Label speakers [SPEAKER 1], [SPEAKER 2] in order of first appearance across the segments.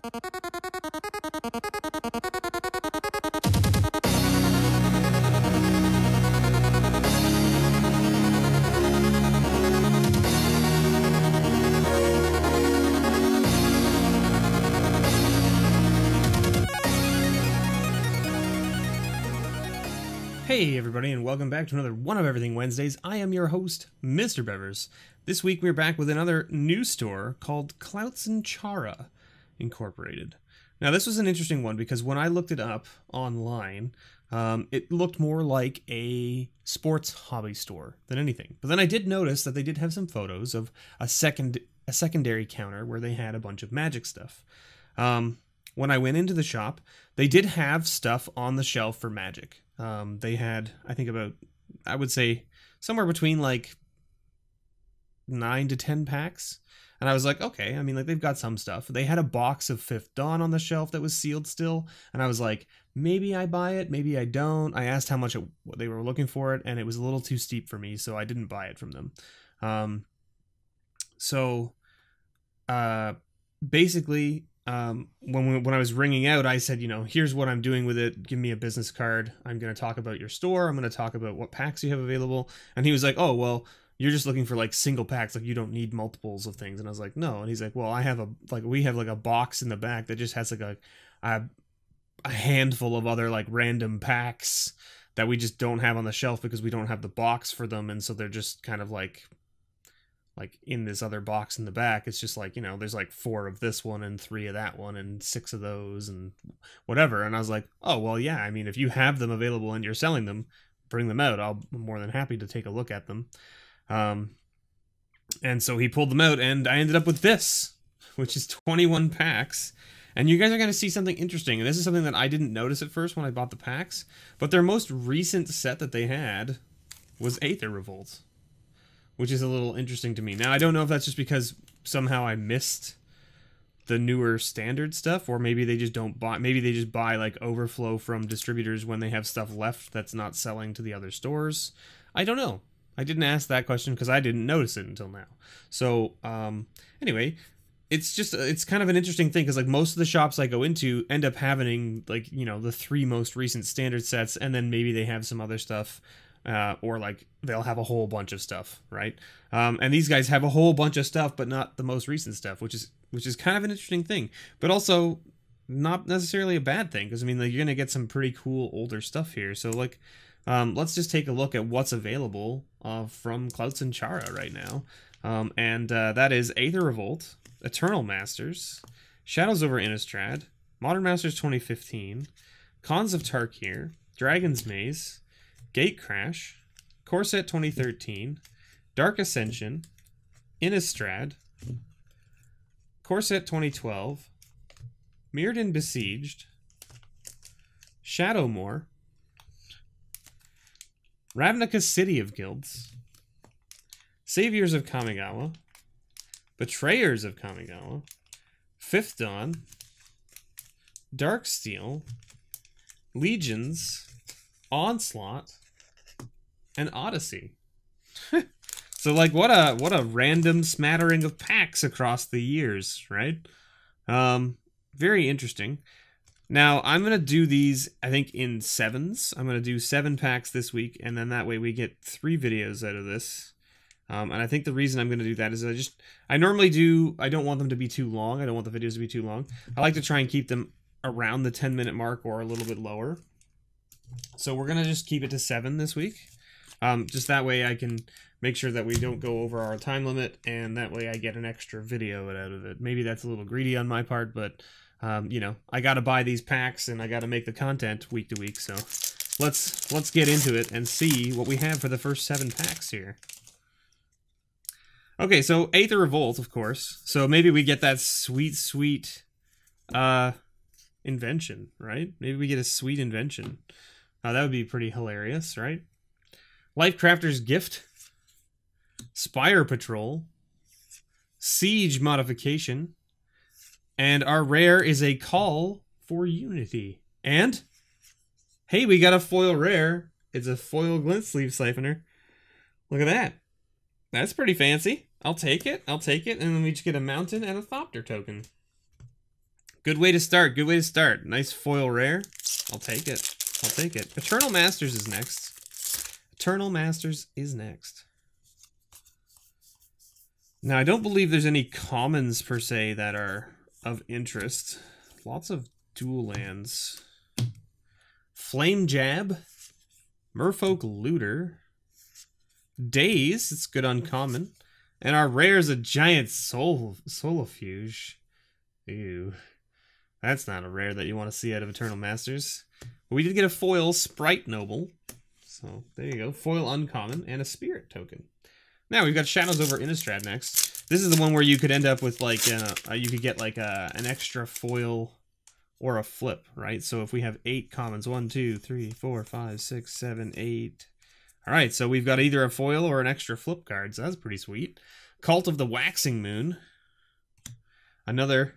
[SPEAKER 1] Hey everybody, and welcome back to another One of Everything Wednesdays. I am your host, MrBevers. This week we're back with another news store called CloutsnChara Incorporated. Now this was an interesting one because when I looked it up online, it looked more like a sports hobby store than anything. But then I did notice that they did have some photos of a secondary counter where they had a bunch of Magic stuff. When I went into the shop, they did have stuff on the shelf for Magic. They had, I think about, I would say, somewhere between like 9 to 10 packs. And I was like, okay, I mean, like they've got some stuff. They had a box of Fifth Dawn on the shelf that was sealed still. And I was like, maybe I buy it, maybe I don't. I asked how much they were looking for it, and it was a little too steep for me, so I didn't buy it from them. Basically, when I was ringing out, I said, you know, here's what I'm doing with it. Give me a business card. I'm going to talk about your store. I'm going to talk about what packs you have available. And he was like, oh, well, you're just looking for like single packs. Like you don't need multiples of things. And I was like, no. And he's like, well, we have like a box in the back that just has like a handful of other like random packs that we just don't have on the shelf because we don't have the box for them. And so they're just kind of like in this other box in the back. It's just like, you know, there's like 4 of this one and 3 of that one and 6 of those and whatever. And I was like, oh, well, yeah, I mean, if you have them available and you're selling them, bring them out. I'm more than happy to take a look at them. And so he pulled them out and I ended up with this, which is 21 packs. And you guys are going to see something interesting. And this is something that I didn't notice at first when I bought the packs, but their most recent set that they had was Aether Revolt, which is a little interesting to me. Now, I don't know if that's just because somehow I missed the newer standard stuff, or maybe they just don't buy, maybe they just buy like overflow from distributors when they have stuff left that's not selling to the other stores. I don't know. I didn't ask that question because I didn't notice it until now. So, anyway, it's kind of an interesting thing because like most of the shops I go into end up having like, you know, the 3 most recent standard sets, and then maybe they have some other stuff. Or like they'll have a whole bunch of stuff, right? And these guys have a whole bunch of stuff, but not the most recent stuff, which is kind of an interesting thing, but also not necessarily a bad thing because I mean, like, you're gonna get some pretty cool older stuff here. So like, let's just take a look at what's available from CloutsnChara right now, and that is Aether Revolt, Eternal Masters, Shadows over Innistrad, Modern Masters 2015, Khans of Tarkir, Dragon's Maze, Gate Crash, Core Set 2013, Dark Ascension, Innistrad, Core Set 2012, Mirrodin Besieged, Shadowmoor, Ravnica City of Guilds, Saviors of Kamigawa, Betrayers of Kamigawa, Fifth Dawn, Darksteel, Legions, Onslaught, and Odyssey. So like what a random smattering of packs across the years, right? Very interesting. Now I'm gonna do these, I think, in 7s. I'm gonna do 7 packs this week, and then that way we get 3 videos out of this. And I think the reason I'm gonna do that is I normally I don't want them to be too long. I don't want the videos to be too long. I like to try and keep them around the 10-minute mark or a little bit lower. So we're gonna just keep it to 7 this week. Just that way I can make sure that we don't go over our time limit, and that way I get an extra video out of it. Maybe that's a little greedy on my part, but you know, I gotta buy these packs and I gotta make the content week to week. So let's get into it and see what we have for the first 7 packs here. Okay, so Aether Revolt, of course. So maybe we get that sweet invention, right? Maybe we get a sweet invention. That would be pretty hilarious, right? Lifecrafter's Gift, Spire Patrol, Siege Modification, and our rare is a Call for Unity. And, hey, we got a foil rare. It's a foil glint sleeve siphoner. Look at that. That's pretty fancy. I'll take it. I'll take it. And then we just get a mountain and a Thopter token. Good way to start. Good way to start. Nice foil rare. I'll take it. I'll take it. Eternal Masters is next. Eternal Masters is next. Now, I don't believe there's any commons, per se, that are of interest. Lots of dual lands. Flame Jab. Merfolk Looter. Daze. It's good uncommon. And our rare is a giant Solifuge. Ew. That's not a rare that you want to see out of Eternal Masters. But we did get a foil Sprite Noble. So, there you go. Foil uncommon and a Spirit token. Now, we've got Shadows over Innistrad next. This is the one where you could end up with, like, you could get, like, an extra foil or a flip, right? So if we have 8 commons, 1, 2, 3, 4, 5, 6, 7, 8. All right, so we've got either a foil or an extra flip card, so that's pretty sweet. Cult of the Waxing Moon. Another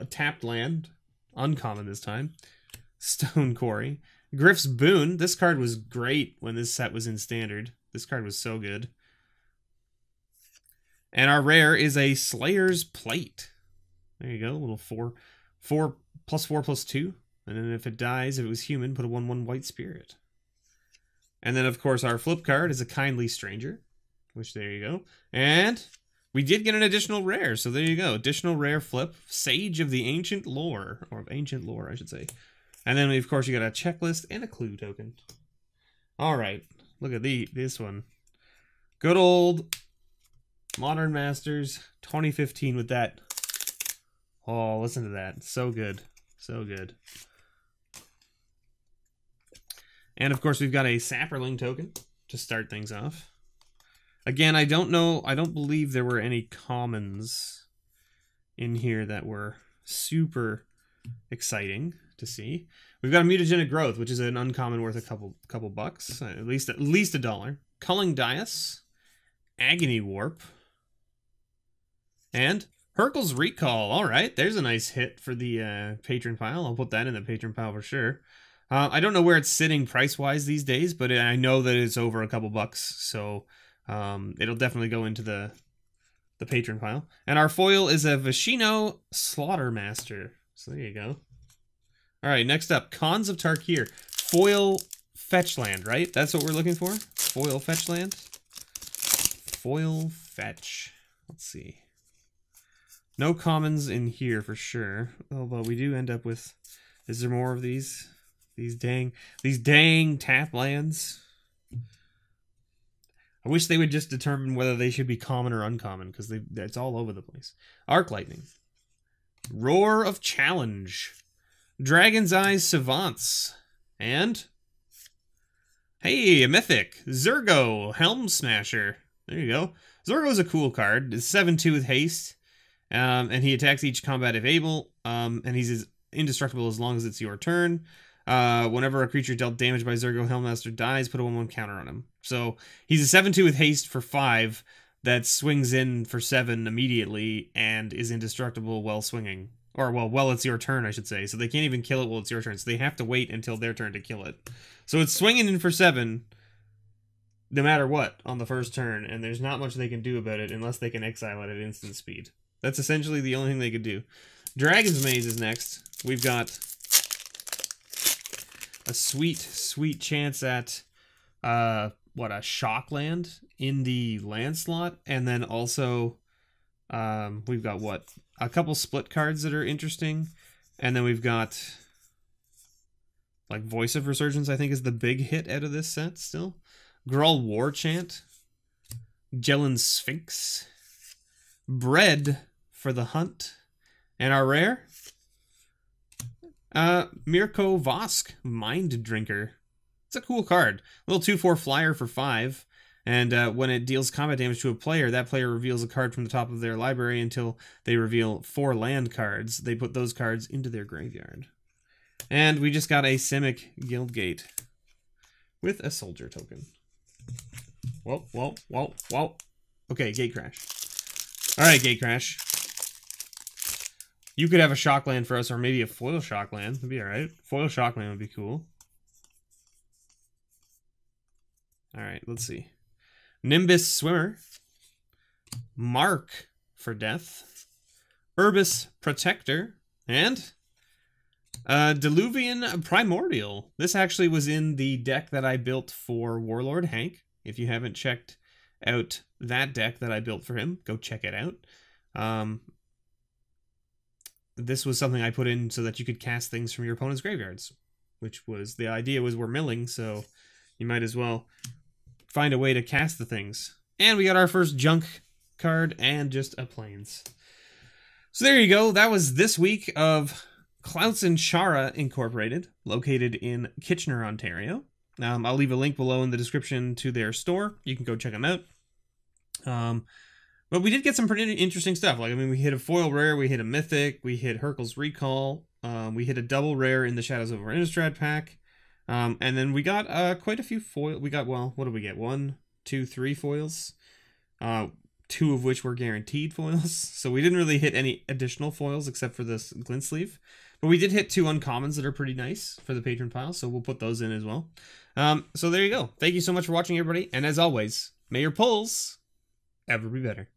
[SPEAKER 1] tapped land, uncommon this time. Stone Quarry. Griff's Boon. This card was great when this set was in Standard. This card was so good. And our rare is a Slayer's Plate. There you go, a little 4/4/+2. And then if it dies, if it was human, put a 1/1 White Spirit. And then, of course, our flip card is a Kindly Stranger, which there you go. And we did get an additional rare, so there you go. Additional rare flip, Sage of the Ancient Lore, or of Ancient Lore, I should say. And then, of course, you got a checklist and a clue token. All right, look at this one. Good old Modern Masters 2015 with that. Oh, listen to that. So good. So good. And, of course, we've got a Sapperling token to start things off. Again, I don't know. I don't believe there were any commons in here that were super exciting to see. We've got a Mutagenic Growth, which is an uncommon worth a couple bucks, at least $1. Culling Dais, Agony Warp, and Hurkyl's Recall. All right, there's a nice hit for the patron pile. I'll put that in the patron pile for sure. I don't know where it's sitting price-wise these days, but I know that it's over a couple bucks, so it'll definitely go into the patron pile. And our foil is a Vishino Slaughtermaster. So there you go. All right, next up, Khans of Tarkir. Foil fetch land, right? That's what we're looking for? Foil fetch land? Foil fetch. Let's see. No commons in here for sure. Although we do end up with... Is there more of these? These dang tap lands. I wish they would just determine whether they should be common or uncommon, because it's all over the place. Arc Lightning. Roar of Challenge. Dragon's Eyes Savants. And... Hey, a mythic. Zurgo, Helm Smasher. There you go. Zurgo's a cool card. It's 7/2 with haste. And he attacks each combat if able. And he's indestructible as long as it's your turn. Whenever a creature dealt damage by Zurgo Helmmaster dies, put a 1/1 counter on him. So he's a 7/2 with haste for 5 that swings in for 7 immediately and is indestructible while swinging. Or, well, while it's your turn, I should say. So they can't even kill it while it's your turn. So they have to wait until their turn to kill it. So it's swinging in for 7 no matter what on the first turn. And there's not much they can do about it unless they can exile it at instant speed. That's essentially the only thing they could do. Dragon's Maze is next. We've got a sweet, sweet chance at, a shock land in the land slot. And then also, we've got a couple split cards that are interesting. And then we've got, like, Voice of Resurgence, I think, is the big hit out of this set still. Gruul War Chant. Jellin Sphinx. Bread for the Hunt. And our rare? Mirko Vosk, Mind Drinker. It's a cool card. Little 2/4 flyer for 5. And when it deals combat damage to a player, that player reveals a card from the top of their library until they reveal 4 land cards. They put those cards into their graveyard. And we just got a Simic Guildgate with a soldier token. Whoa. Okay, Gate Crash. All right, Gate Crash. You could have a shock land for us, or maybe a foil shock land. That'd be all right. Foil shock land would be cool. All right, let's see. Nimbus Swimmer. Mark for Death. Urbis Protector, and Diluvian Primordial. This actually was in the deck that I built for Warlord Hank. If you haven't checked out that deck that I built for him, go check it out. This was something I put in so that you could cast things from your opponent's graveyards, which was, the idea was we're milling, so you might as well find a way to cast the things. And we got our first junk card and just a plains. So there you go. That was this week of CloutsnChara Incorporated, located in Kitchener, Ontario. I'll leave a link below in the description to their store. You can go check them out. But we did get some pretty interesting stuff. Like, I mean, we hit a foil rare, we hit a mythic, we hit Hurkyl's Recall, we hit a double rare in the Shadows of Our Innistrad pack, and then we got quite a few foil. We got, well, what did we get? 1, 2, 3 foils. 2 of which were guaranteed foils. So we didn't really hit any additional foils except for this glint sleeve. But we did hit 2 uncommons that are pretty nice for the patron pile, so we'll put those in as well. So there you go. Thank you so much for watching, everybody. And as always, may your pulls ever be better.